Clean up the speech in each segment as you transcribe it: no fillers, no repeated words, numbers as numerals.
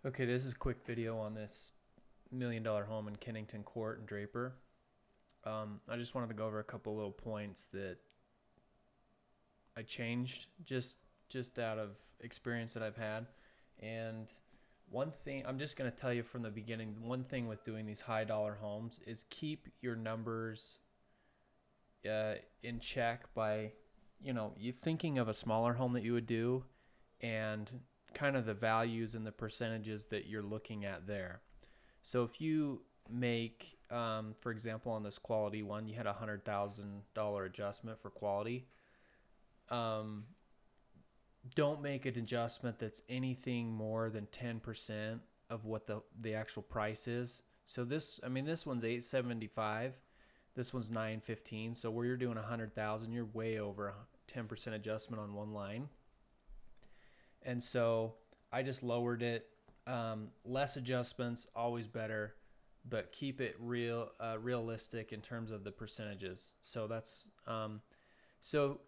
Okay, this is a quick video on this $1 million home in Kennington Court and Draper. I just wanted to go over a couple little points that I changed just out of experience that I've had. And one thing I'm just going to tell you from the beginning, one thing with doing these high dollar homes is keep your numbers in check by, you thinking of a smaller home that you would do and kind of the values and the percentages that you're looking at there. So if you make, for example, on this quality one, you had $100,000 adjustment for quality. Um, don't make an adjustment that's anything more than 10% of what the actual price is. So this one's 875. This one's 915. So where you're doing 100,000, you're way over 10% adjustment on one line. And so I just lowered it. Less adjustments, always better, but keep it realistic in terms of the percentages. So so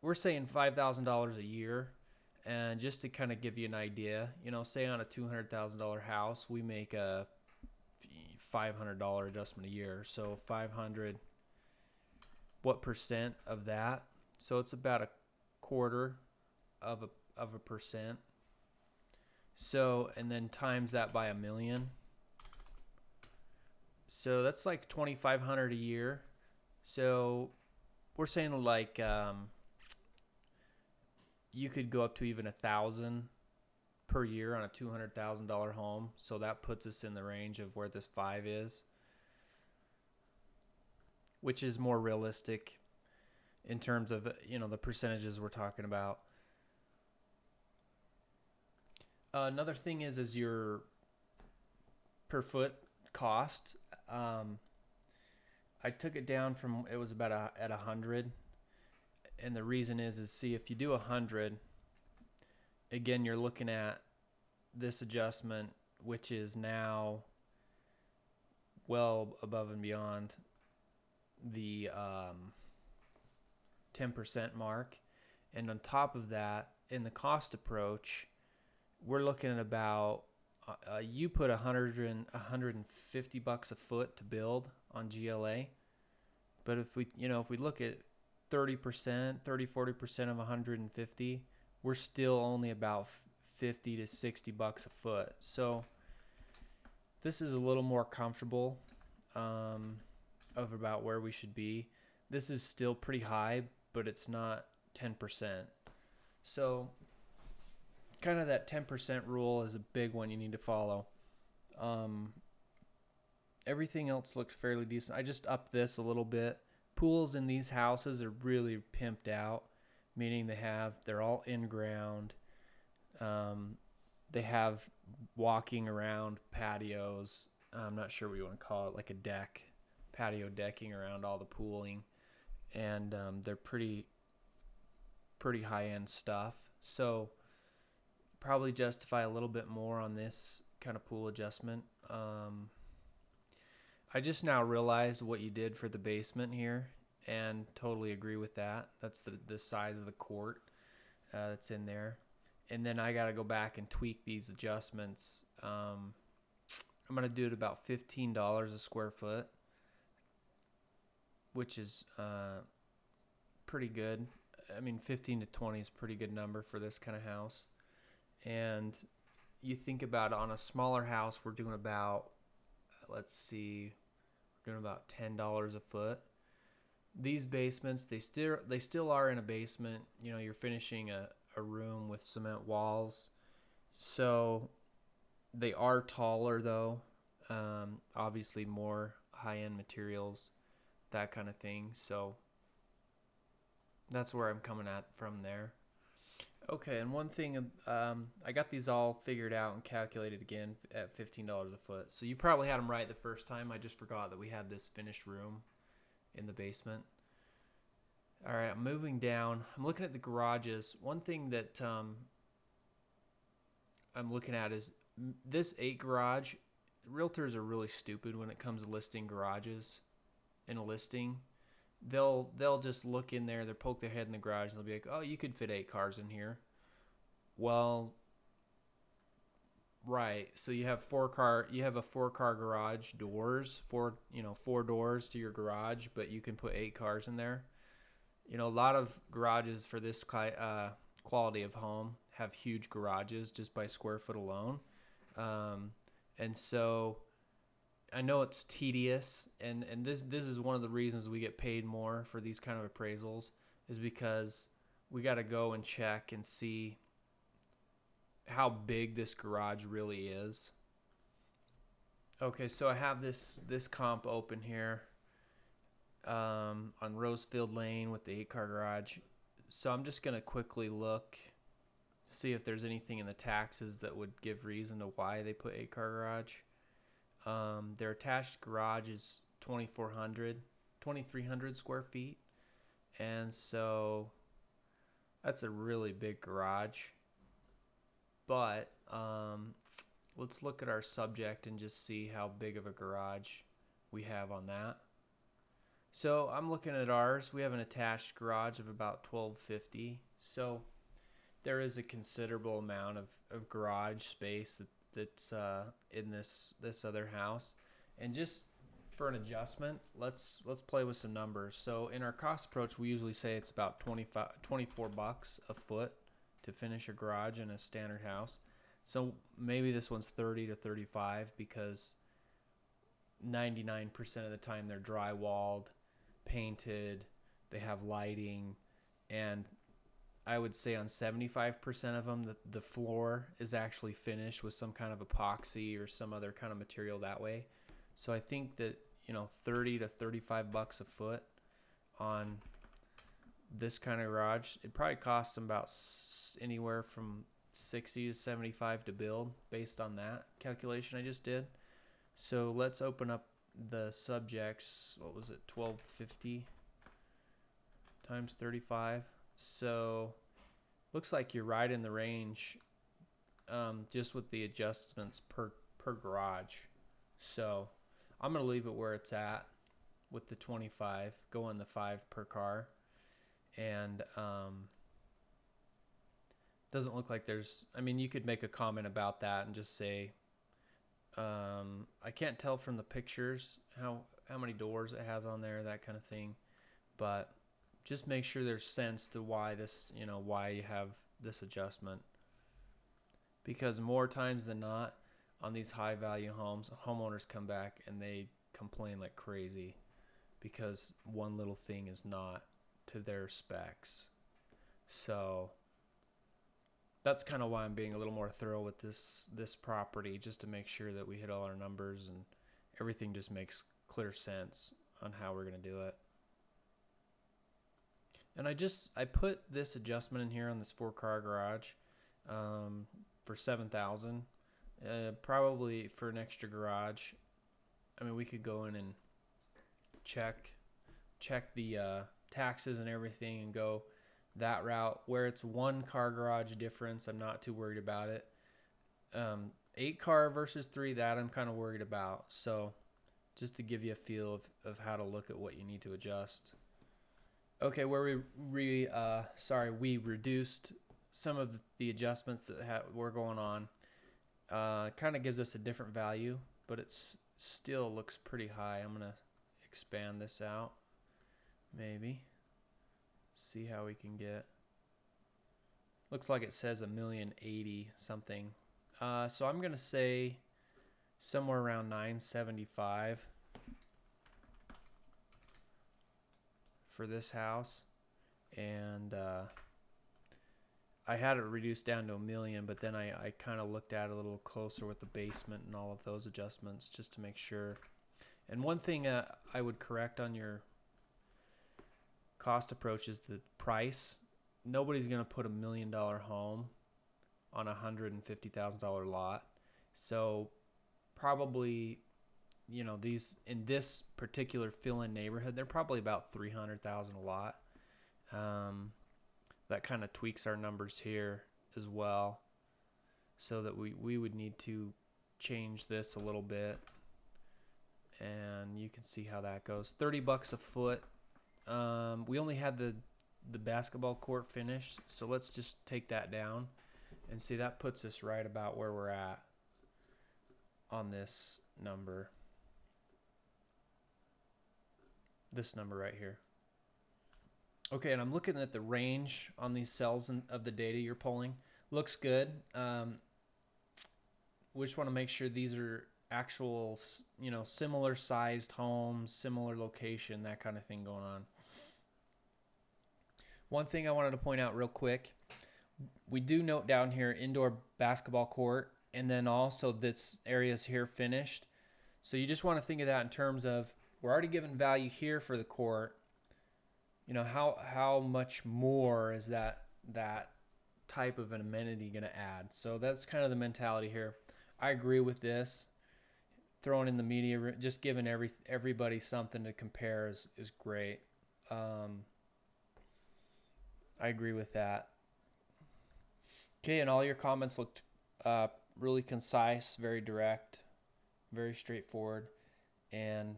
we're saying $5,000 a year, and just to kind of give you an idea, say on a $200,000 house, we make a $500 adjustment a year. So 500, what percent of that? So it's about a quarter of a percent. So, and then times that by a million. So that's like 2,500 a year. So we're saying like you could go up to even 1,000 per year on a $200,000 home. So that puts us in the range of where this 5 is, which is more realistic in terms of the percentages we're talking about. Another thing is your per foot cost. I took it down from, it was about at 100, and the reason is see, if you do 100, again you're looking at this adjustment, which is now well above and beyond the 10% mark, and on top of that, in the cost approach, we're looking at about you put 150 bucks a foot to build on GLA, but if we look at 30%, 40% of 150, we're still only about 50 to 60 bucks a foot. So this is a little more comfortable of about where we should be. This is still pretty high, but it's not 10%. So kind of that 10% rule is a big one you need to follow. Everything else looks fairly decent. I just upped this a little bit. Pools in these houses are really pimped out, meaning they're all in ground. They have walking around patios. I'm not sure what you want to call it, like a deck, patio decking around all the pooling, and they're pretty high end stuff. So probably justify a little bit more on this kind of pool adjustment. I just now realized what you did for the basement here, and totally agree with that. That's the size of the court that's in there. And then I got to go back and tweak these adjustments. I'm going to do it about $15 a square foot, which is pretty good. I mean, 15 to 20 is a pretty good number for this kind of house. And you think about, on a smaller house, we're doing about, let's see, we're doing about $10 a foot. These basements, they still are in a basement. You're finishing a room with cement walls, so they are taller though. Obviously more high-end materials, that kind of thing. So that's where I'm coming at from there. Okay, and one thing, I got these all figured out and calculated again at $15 a foot. So you probably had them right the first time. I just forgot that we had this finished room in the basement. All right, I'm moving down. I'm looking at the garages. One thing that I'm looking at is this 8 garage. Realtors are really stupid when it comes to listing garages in a listing. They'll just look in there, they'll poke their head in the garage, and they'll be like, oh, you could fit 8 cars in here. Well, Right. So you have a 4 car garage doors, 4 doors to your garage, but you can put 8 cars in there. A lot of garages for this quality of home have huge garages just by square foot alone. Um, and so I know it's tedious, and this is one of the reasons we get paid more for these kind of appraisals, is because we got to go and check and see how big this garage really is. Okay, so I have this comp open here on Rosefield Lane with the 8 car garage. So I'm just gonna quickly look, see if there's anything in the taxes that would give reason to why they put 8 car garage. Their attached garage is 2,300 square feet, and so that's a really big garage. But let's look at our subject and just see how big of a garage we have on that. So I'm looking at ours. We have an attached garage of about 1,250. So there is a considerable amount of garage space that's in this other house. And just for an adjustment, let's play with some numbers. So in our cost approach, we usually say it's about $24 a foot to finish a garage in a standard house. So maybe this one's 30 to 35 because 99% of the time they're drywalled, painted, they have lighting, and I would say on 75% of them the floor is actually finished with some kind of epoxy or some other kind of material that way. So I think that 30 to 35 bucks a foot on this kind of garage, it probably costs them about anywhere from 60 to 75 to build based on that calculation I just did. So let's open up the subjects. What was it? 1,250 times 35. So looks like you're right in the range, just with the adjustments per garage. So I'm gonna leave it where it's at with the 25, go on the 5 per car, and doesn't look like there's. I mean, you could make a comment about that and just say, I can't tell from the pictures how many doors it has on there, that kind of thing, but just make sure there's sense to why this, why you have this adjustment, because more times than not on these high value homes, homeowners come back and they complain like crazy because one little thing is not to their specs. So that's kind of why I'm being a little more thorough with this property, just to make sure that we hit all our numbers and everything just makes clear sense on how we're going to do it. And I put this adjustment in here on this 4-car garage for $7,000. Probably for an extra garage. I mean, we could go in and check the taxes and everything and go that route. Where it's 1-car garage difference, I'm not too worried about it. 8-car versus 3, that I'm kind of worried about. So just to give you a feel of how to look at what you need to adjust. Okay, where we reduced some of the adjustments that were going on. Kind of gives us a different value, but it's still looks pretty high. I'm gonna expand this out, maybe see how we can get. Looks like it says $1,080,000 something. So I'm gonna say somewhere around $975,000 for this house, and I had it reduced down to $1 million, but then I kind of looked at it a little closer with the basement and all of those adjustments just to make sure. And one thing I would correct on your cost approach is the price. Nobody's going to put $1 million home on a $150,000 lot. So probably, these in this particular fill-in neighborhood, they're probably about $300,000 a lot. That kind of tweaks our numbers here as well, so that we would need to change this a little bit, and you can see how that goes. $30 a foot. We only had the basketball court finished, so let's just take that down and see. That puts us right about where we're at. on this number right here. Okay, and I'm looking at the range on these cells of the data you're pulling. Looks good. We just want to make sure these are actual, similar sized homes, similar location, that kind of thing going on. One thing I wanted to point out real quick, we do note down here indoor basketball court, and then also this area's here finished. So you just want to think of that in terms of, we're already given value here for the court. How much more is that type of an amenity going to add? So that's kind of the mentality here. I agree with this. Throwing in the media, just giving everybody something to compare is great. I agree with that. Okay, and all your comments looked really concise, very direct, very straightforward, and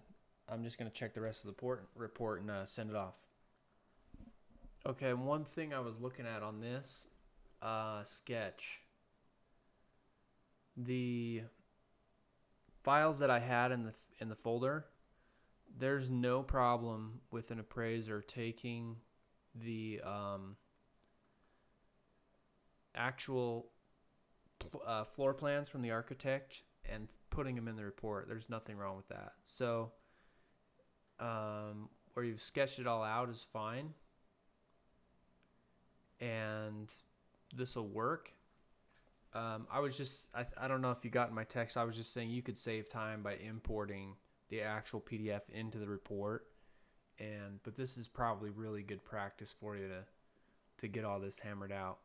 I'm just going to check the rest of the report and send it off. Okay, and one thing I was looking at on this sketch, the files that I had in the folder, there's no problem with an appraiser taking the actual floor plans from the architect and putting them in the report. There's nothing wrong with that. So where you've sketched it all out is fine, and this will work. I don't know if you got in my text, I was just saying you could save time by importing the actual PDF into the report, but this is probably really good practice for you to get all this hammered out.